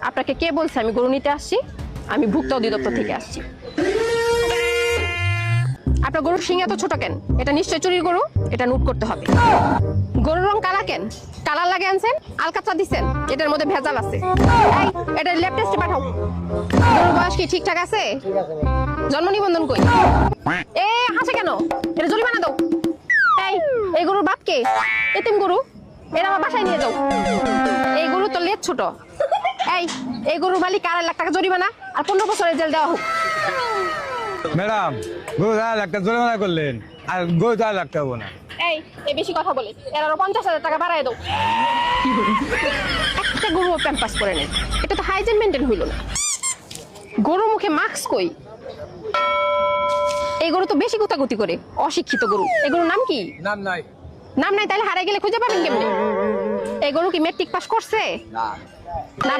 আপনাকে কে বলছে আমি গরু নিতে আসছি? আমি ভুক্তা অধিদপ্তর থেকে আসছি। আপনার গরুর শিং এত ছোট কেন? এটা নিশ্চয় চুরির গরু, এটা নোট করতে হবে। গরুর রং কালা কেন? কালার লাগে আনছেন, আলকাতরা দিচ্ছেন, এটার মধ্যে ভেজাল আছে। এই, এটা ল্যাব টেস্টে পাঠাও। গরুর বয়স কি ঠিকঠাক আছে? জন্ম নিবন্ধন কই? এ হাসে কেন? এটা জরিমানা দাও। এই গরুর বাপ কে? এতিম গরু, এরা আমার বাসায় নিয়ে যাও। এই গরু তো লেজ ছোট। এই গরুর মালিক 2.5 লাখ টাকা জরিমানা আর 15 বছরের জেল দেওয়া হোক। ম্যাডাম গরু 2.5 লাখ টাকা জরিমানা করলেন আর গরু 2.5 লাখ টাকা না। এই বেশি কথা বলে এর আরো 50,000 টাকা বাড়ায় দাও। একটা গরু প্যাম্পাস করে নেই, এটা তো হাইজিন মেনটেন হইল না। গরুর মুখে মাস্ক কই? এই গরু তো বেশি গুতাগুতি করে, অশিক্ষিত গরু। এই গরুর নাম কি? নাম নাই। নাম নাই তাহলে হারাই গেলে খুঁজে পাবেন কেমনে? এই গরু কি মেট্রিক পাস করছে? না। না